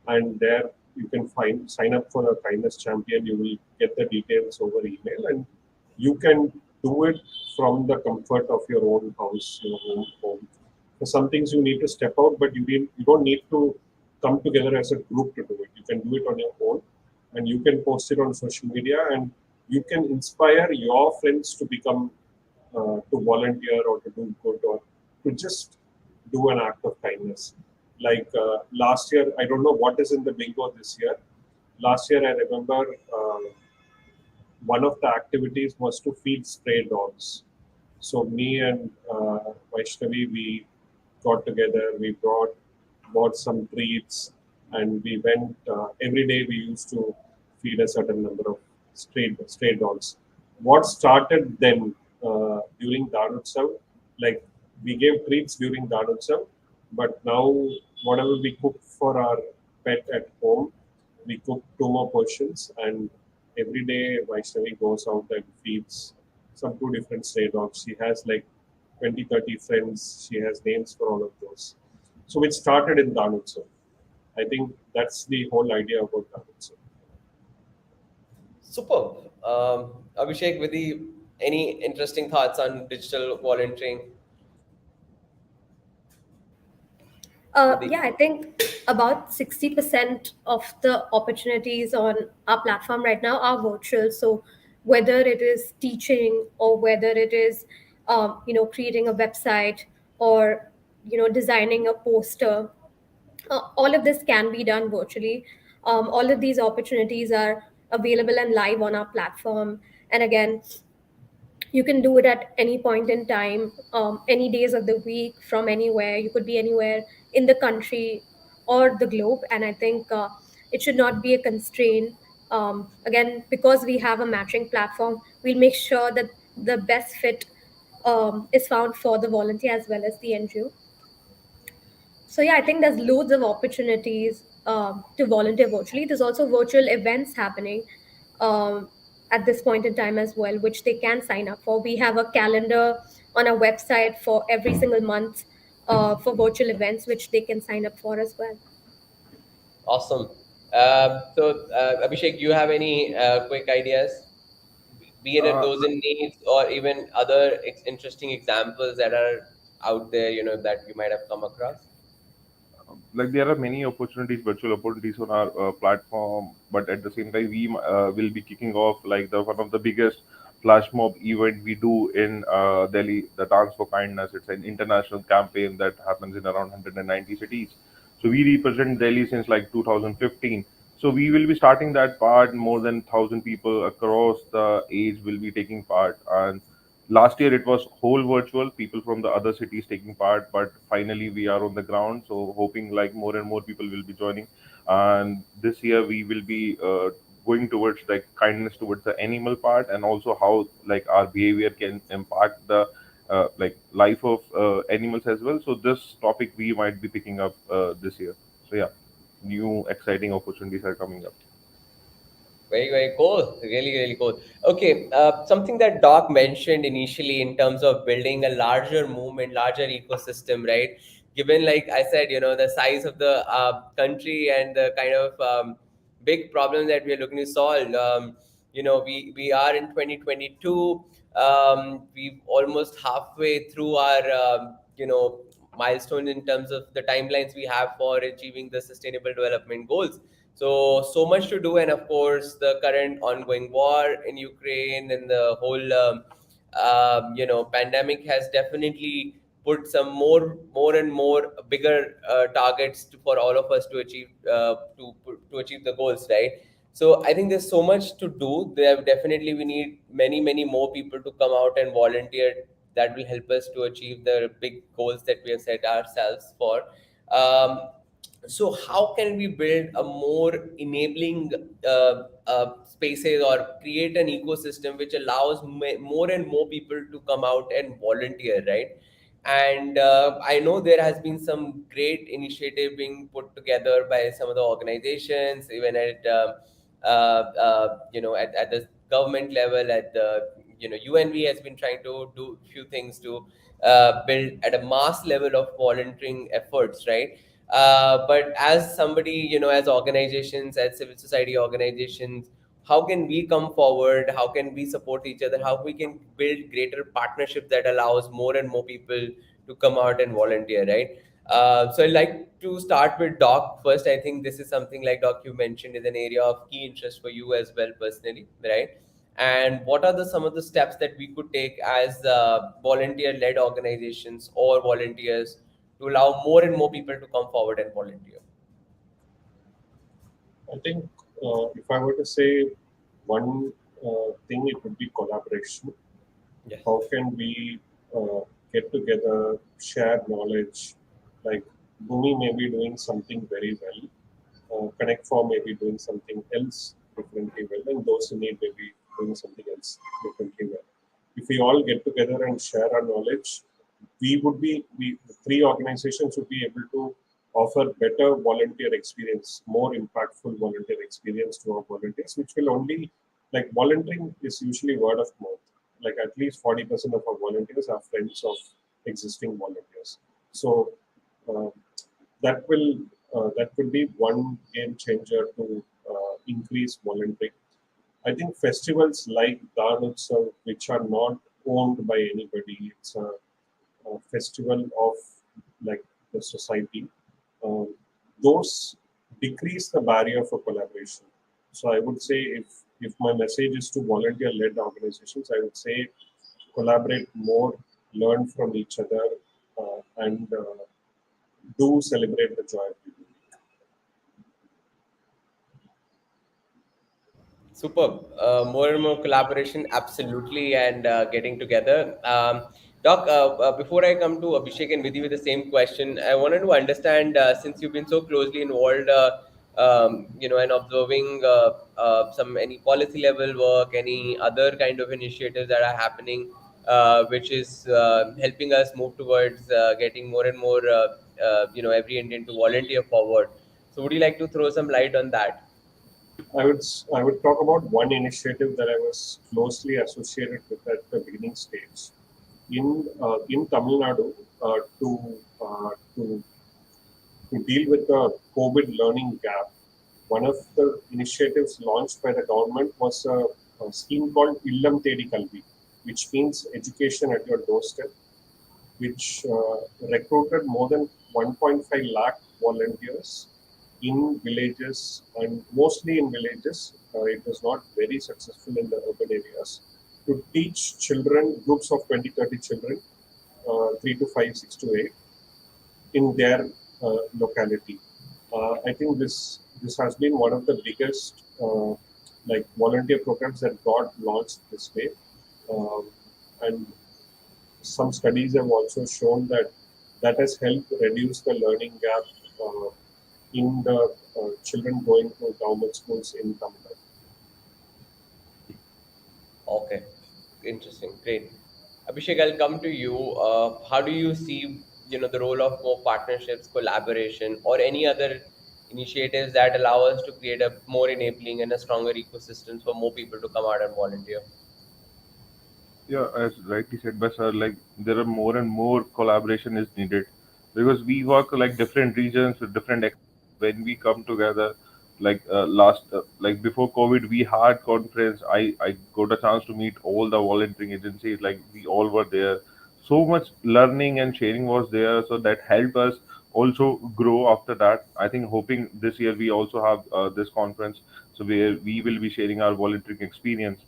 and there you can sign up for a kindness champion. You will get the details over email, and you can do it from the comfort of your own house, your own home. For some things you need to step out, but you don't need to come together as a group to do it. You can do it on your own, and you can post it on social media, and you can inspire your friends to become to volunteer or to do good or to just do an act of kindness. Like last year, I don't know what is in the bingo this year. Last year, I remember one of the activities was to feed stray dogs. So me and Vaishnavi, we got together. We bought some treats, and we went every day. We used to feed a certain number of stray dogs. What started then during Daan Utsav, like we gave treats during Daan Utsav, but now whatever we cook for our pet at home, we cook two more portions, and every day Vaishnavi goes out and feeds some two different stray dogs. She has like 20, 30 friends. She has names for all of those. So which started in Daan Utsav. I think that's the whole idea about Daan Utsav. Superb. Abhishek, with the any interesting thoughts on digital volunteering? With the Yeah, I think about 60% of the opportunities on our platform right now are virtual. So whether it is teaching or whether it is, creating a website or, designing a poster, all of this can be done virtually. All of these opportunities are available and live on our platform. And again, you can do it at any point in time, any days of the week, from anywhere. You could be anywhere in the country or the globe, and I think it should not be a constraint. Again, because we have a matching platform, we'll make sure that the best fit is found for the volunteer as well as the NGO. So yeah, I think there's loads of opportunities to volunteer virtually. There's also virtual events happening um, at this point in time as well, which they can sign up for. We have a calendar on our website for every single month for virtual events, which they can sign up for as well. awesome. Abhishek, you have any quick ideas, be it Uh, those in needs or even other interesting examples that are out there, that you might have come across? like there are many opportunities, virtual opportunities on our platform, but at the same time we will be kicking off like the one of the biggest flash mob event we do in Delhi, the Dance for Kindness. It's an international campaign that happens in around 190 cities. So we represent Delhi since like 2015. So we will be starting that part. More than 1,000 people across the age will be taking part. And last year it was whole virtual, people from the other cities taking part, but finally we are on the ground, so hoping like more and more people will be joining. And this year we will be going towards like kindness towards the animal part, and also how like our behavior can impact the like life of animals as well. So this topic we might be picking up this year. So yeah, new exciting opportunities are coming up. Very, very cool. Really, really cool. Okay, something that Doc mentioned initially in terms of building a larger movement, larger ecosystem, right? Given, like I said, the size of the country and the kind of big problem that we are looking to solve. We are in 2022. We've almost halfway through our, milestone in terms of the timelines we have for achieving the Sustainable Development Goals. So much to do, and of course, the current ongoing war in Ukraine and the whole, pandemic has definitely put some more and more bigger targets for all of us to achieve to achieve the goals, right? So I think there's so much to do. There definitely we need many more people to come out and volunteer. That will help us to achieve the big goals that we have set ourselves for. Um, so how can we build a more enabling spaces or create an ecosystem which allows more and more people to come out and volunteer, right? And I know there has been some great initiative being put together by some of the organizations, even at at the government level, at the UNV has been trying to do few things to build at a mass level of volunteering efforts, right? But as somebody, as organizations, as civil society organizations, how can we come forward? How can we support each other? How we can build greater partnership that allows more and more people to come out and volunteer, right? So I'd like to start with Doc first. I think this is something, like Doc, you mentioned, is an area of key interest for you as well personally, right? And what are the some of the steps that we could take as volunteer-led organizations or volunteers to allow more and more people to come forward and volunteer? I think if I were to say one thing, it would be collaboration. Yes. How can we get together, share knowledge? Like Bhumi may be doing something very well, Connect for may be doing something else differently well, and those in need may be doing something else differently well. If we all get together and share our knowledge, the three organizations would be able to offer better volunteer experience, more impactful volunteer experience to our volunteers, which will only, like volunteering is usually word of mouth. Like at least 40% of our volunteers are friends of existing volunteers. So uh, that will be one game changer to increase volunteering. I think festivals like Daan Utsav, which are not owned by anybody, it's a festival of like the society. Um, those decrease the barrier for collaboration. So I would say if my message is to volunteer-led organizations, I would say collaborate more, learn from each other, and do celebrate the joy of people. Superb. More and more collaboration, absolutely, and getting together. Doc, before I come to Abhishek and Vidhi with the same question, I wanted to understand since you've been so closely involved, and observing some any policy level work, any other kind of initiatives that are happening, which is helping us move towards getting more and more, every Indian to volunteer forward. So, would you like to throw some light on that? I would talk about one initiative that I was closely associated with at the beginning stage in Tamil Nadu to deal with the COVID learning gap. One of the initiatives launched by the government was a scheme called Illam Tedi Kalvi, which means education at your doorstep, which recruited more than 1.5 lakh volunteers in villages and mostly in villages. It was not very successful in the urban areas to teach children, groups of 20, 30 children, 3 to 5, 6 to 8, in their locality. I think this has been one of the biggest like volunteer programs that got launched this way. Um, and some studies have also shown that that has helped reduce the learning gap in the children going to government schools in Tamil Nadu. Okay, interesting, great. Abhishek, I'll come to you. How do you see, the role of more partnerships, collaboration, or any other initiatives that allow us to create a more enabling and a stronger ecosystem for more people to come out and volunteer? Yeah, as rightly said by sir, like there are more and more collaboration is needed because we work like different regions with different when we come together. Like like before COVID, we had conference. I got a chance to meet all the volunteering agencies. Like we all were there. So much learning and sharing was there, so that helped us also grow after that. I think hoping this year we also have this conference, so where we will be sharing our volunteering experience.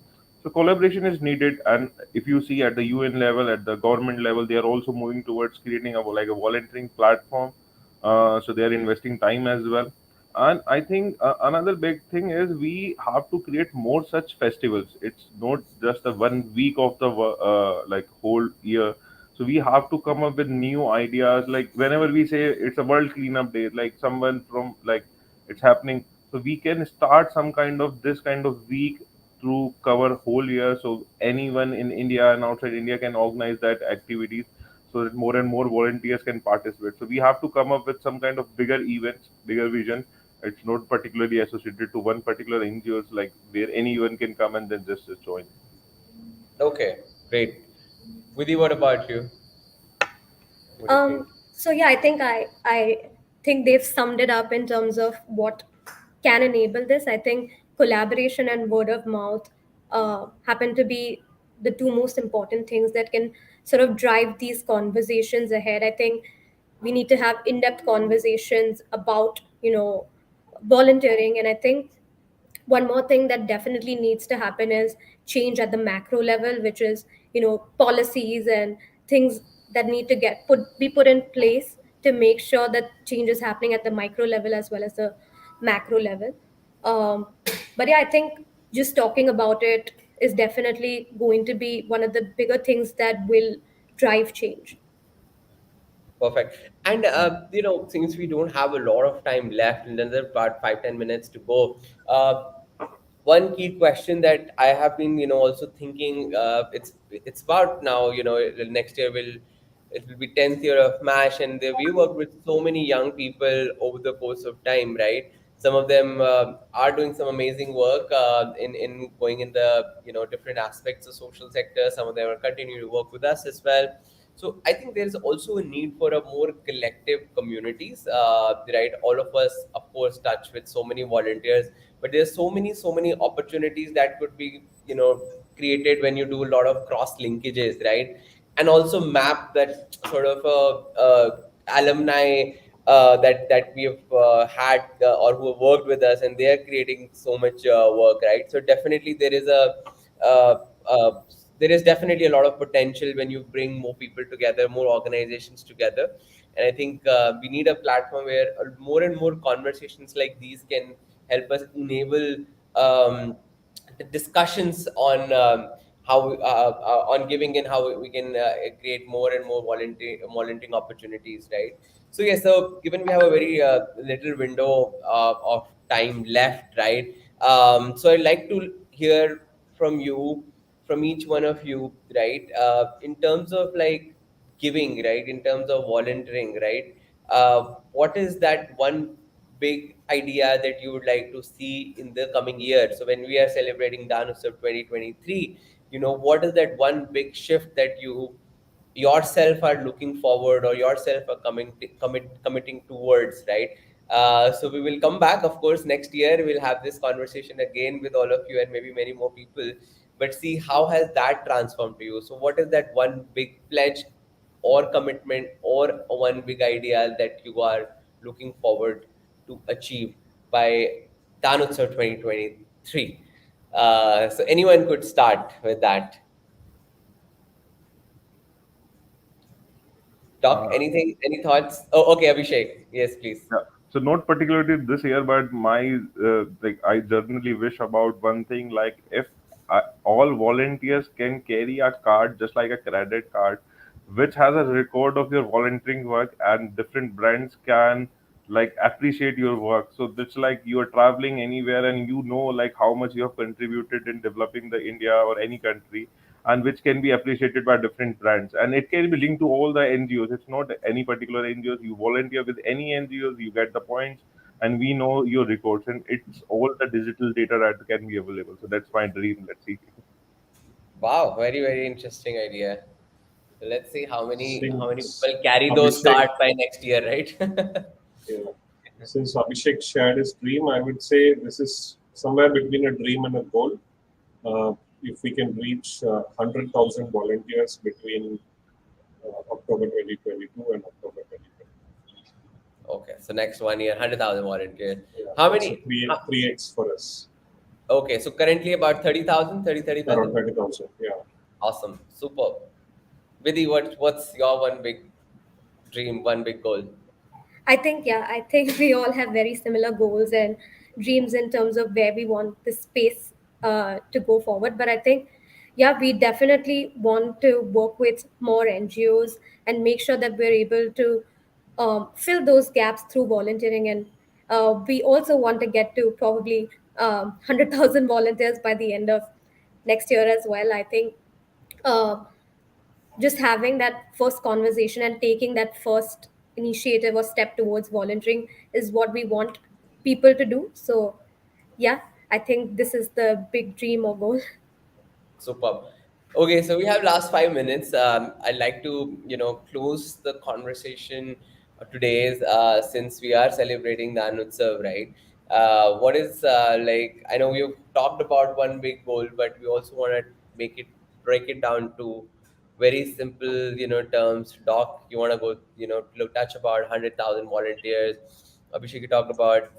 So collaboration is needed, and if you see at the UN level, at the government level, they are also moving towards creating a volunteering platform. So they are investing time as well. And I think another big thing is we have to create more such festivals. It's not just a 1 week of the like whole year. So we have to come up with new ideas. Like whenever we say it's a World Cleanup Day, like someone from like it's happening, so we can start some kind of this kind of week to cover whole year, so anyone in India and outside India can organize that activities, so that more and more volunteers can participate. So we have to come up with some kind of bigger events, bigger vision. It's not particularly associated to one particular NGOs, like where anyone can come and then just join. Okay, great. Vidhi, what about you? What do you think? So yeah, I think they've summed it up in terms of what can enable this. I think collaboration and word of mouth happen to be the two most important things that can sort of drive these conversations ahead. I think we need to have in-depth conversations about volunteering, and I think one more thing that definitely needs to happen is change at the macro level, which is policies and things that need to be put in place to make sure that change is happening at the micro level as well as the macro level. Um, but yeah, I think just talking about it is definitely going to be one of the bigger things that will drive change. Perfect. And since we don't have a lot of time left, another about 5-10 minutes to go, one key question that I have been, also thinking, it's about now, next year it will be 10th year of MASH, and we work with so many young people over the course of time, right? Some of them are doing some amazing work in going in the different aspects of social sector. Some of them are continuing to work with us as well. So I think there's also a need for a more collective communities, right? All of us, of course, touch with so many volunteers, but there's so many opportunities that could be created when you do a lot of cross linkages, right? And also map that sort of alumni that we have had or who have worked with us, and they are creating so much work, right? So definitely uh, uh, there is definitely a lot of potential when you bring more people together, more organizations together. And I think we need a platform where more and more conversations like these can help us enable the discussions on how on giving and how we can create more and more volunteering opportunities, right? So yes, so given we have a very little window of time left, right? So I'd like to hear from you, from each one of you, right? In terms of like giving, right? In terms of volunteering, right? What is that one big idea that you would like to see in the coming year? So when we are celebrating Daan Utsav 2023, what is that one big shift that you yourself are looking forward, or yourself are committing towards, right? So we will come back, of course, next year. We'll have this conversation again with all of you and maybe many more people, but see how has that transformed to you. So what is that one big pledge or commitment or one big idea that you are looking forward to achieve by Danutsav 2023? So anyone could start with that. Doc, Uh, anything, any thoughts? Oh, okay, Abhishek. Yes, please. Yeah. So not particularly this year, but my like I generally wish about one thing, like if all volunteers can carry a card just like a credit card, which has a record of your volunteering work, and different brands can like appreciate your work. So it's like you are traveling anywhere and you know like how much you have contributed in developing the India or any country, and which can be appreciated by different brands. And it can be linked to all the NGOs. It's not any particular NGOs. You volunteer with any NGOs, you get the points, and we know your records. And it's all the digital data that can be available. So that's my dream. Let's see. Wow, very, very interesting idea. So let's see how many Since people carry those Abhishek, cards by next year, right? yeah, since Abhishek shared his dream, I would say this is somewhere between a dream and a goal. If we can reach 100,000 volunteers between October 2022 and October 2023. Okay, so next 1 year, 100,000 volunteers. Yeah, How that's a many? 3x for us, Okay, so currently about 30,000, 30,000. around 30,000. Yeah. Awesome, superb. Vidhi, what's your one big dream, one big goal? I think, yeah, I think we all have very similar goals and dreams in terms of where we want the space to go forward. But I think, yeah, we definitely want to work with more NGOs and make sure that we're able to fill those gaps through volunteering. And we also want to get to probably 100,000 volunteers by the end of next year as well. I think uh, just having that first conversation and taking that first initiative or step towards volunteering is what we want people to do. So yeah, I think this is the big dream or goal. Superb. Okay, so we have last 5 minutes. I'd like to, close the conversation today's since we are celebrating the Anutsav, right? What is like? I know we've talked about one big goal, but we also want to make it break it down to very simple, terms. Doc, you want to go, touch about 100,000 volunteers. Abhishek, you talked about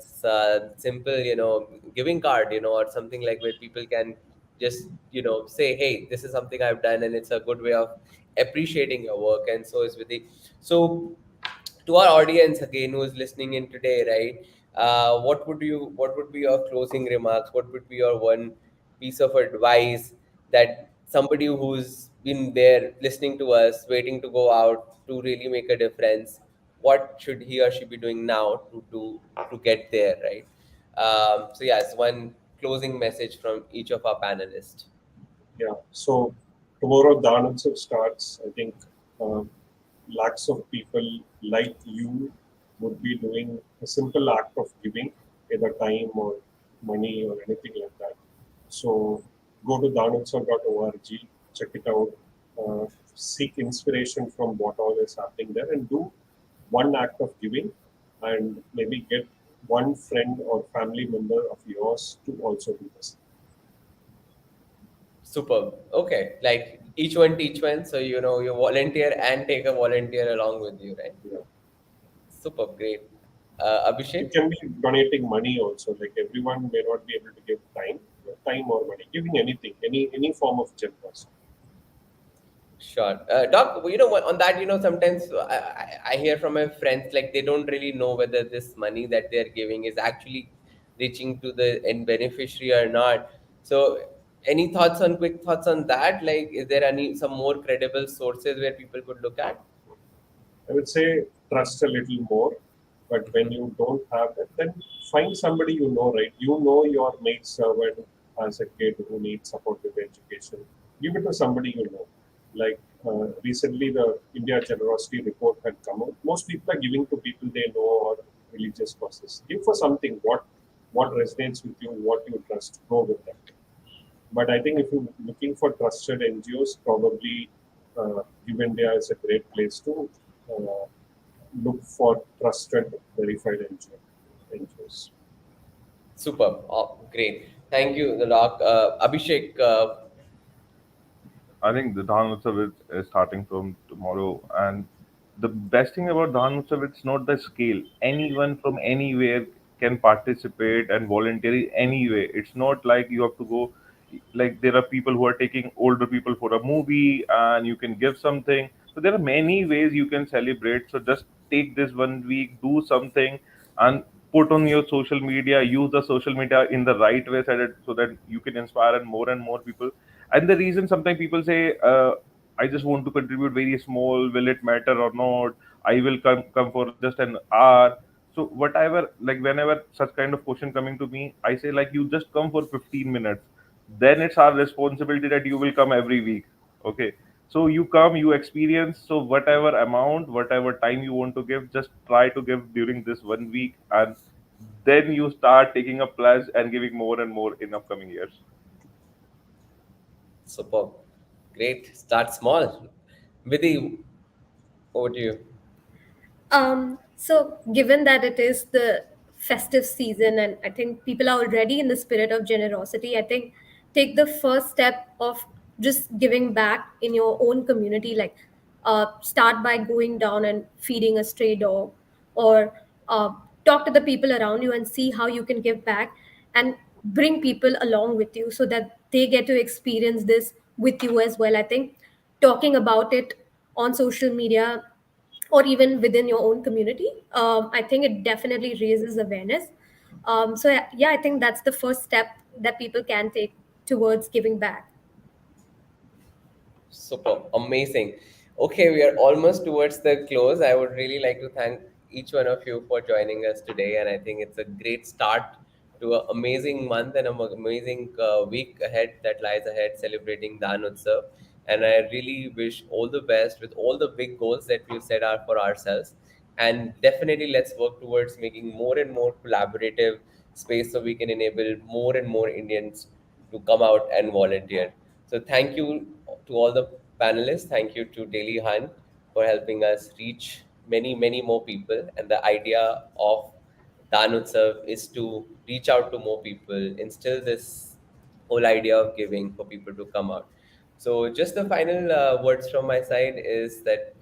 simple, giving card, or something like where people can just say, hey, this is something I've done, and it's a good way of appreciating your work. And so is with the so to our audience again who is listening in today, right? What would be your closing remarks? What would be your one piece of advice that somebody who's been there listening to us, waiting to go out to really make a difference, what should he or she be doing now to get there, right? So yes, one closing message from each of our panelists. Yeah. So tomorrow Daan Utsav starts. I think uh, lakhs of people like you would be doing a simple act of giving, either time or money or anything like that. So go to danutsav.org, check it out, seek inspiration from what all is happening there, and do one act of giving, and maybe get one friend or family member of yours to also do this. Superb. Okay, like each one teach one. So you volunteer and take a volunteer along with you, right? Yeah. Superb, great. It Abhishek. can be donating money also. Like everyone may not be able to give time or money. Giving anything, any form of generosity. Sure. Doc, on that, sometimes I hear from my friends, like they don't really know whether this money that they're giving is actually reaching to the end beneficiary or not. So, any quick thoughts on that? Like, is there some more credible sources where people could look at? I would say trust a little more, but when you don't have that, then find somebody you know, right? You know your maid servant as a kid who needs support with education. Give it to somebody you know. Like recently, the India Generosity Report had come out. Most people are giving to people they know or religious causes. Give for something what resonates with you, what you trust. Go with that. But I think if you're looking for trusted NGOs, probably Give India is a great place to uh, look for trusted, verified NGOs. Superb. Oh, great. Thank you, Doc. Abhishek, I think the Dhan Utsav is starting from tomorrow, and the best thing about Dhan Utsav, it's not the scale. Anyone from anywhere can participate and volunteer anyway. It's not like you have to go. Like there are people who are taking older people for a movie, and you can give something. So there are many ways you can celebrate. So just take this 1 week, do something, and put on your social media. Use the social media in the right way, so that you can inspire and more people. And the reason sometimes people say, I just want to contribute very small, will it matter or not? I will come for just an hour. So whatever, like whenever such kind of question coming to me, I say like, you just come for 15 minutes, then it's our responsibility that you will come every week. Okay, so you come, you experience. So whatever amount, whatever time you want to give, just try to give during this 1 week, and then you start taking a pledge and giving more and more in upcoming years. superb. Great. Start small. Vidhi, over to you. So given that it is the festive season and I think people are already in the spirit of generosity, I think take the first step of just giving back in your own community. Like start by going down and feeding a stray dog, or uh, talk to the people around you and see how you can give back, and bring people along with you so that they get to experience this with you as well. I think talking about it on social media or even within your own community, I think it definitely raises awareness. So yeah, I think that's the first step that people can take towards giving back. Super, amazing. Okay, we are almost towards the close. I would really like to thank each one of you for joining us today, and I think it's a great start to an amazing month and an amazing week ahead that lies ahead, celebrating Dan Utsav. And I really wish all the best with all the big goals that we've set out for ourselves. And definitely, let's work towards making more and more collaborative space so we can enable more and more Indians to come out and volunteer. So thank you to all the panelists. Thank you to Daily Hunt for helping us reach many, many more people. And the idea of Dan Utsav is to reach out to more people, instill this whole idea of giving for people to come out. So just the final words from my side is that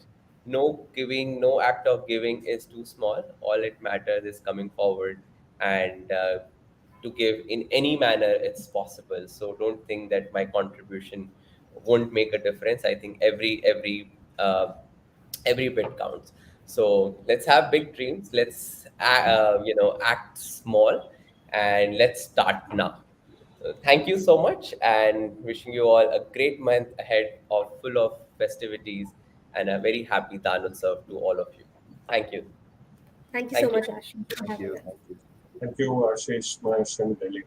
no giving, no act of giving is too small. All it matters is coming forward and to give in any manner it's possible. So don't think that my contribution won't make a difference. I think every bit counts. So let's have big dreams. Let's act small, and let's start now. So thank you so much, and wishing you all a great month ahead of full of festivities and a very happy Daan Utsav to all of you. Thank you. Thank you so Thank you. much, Ashley, for Thank having you. us. Thank you. Thank you, Ashish, Mahesh, and Delhi.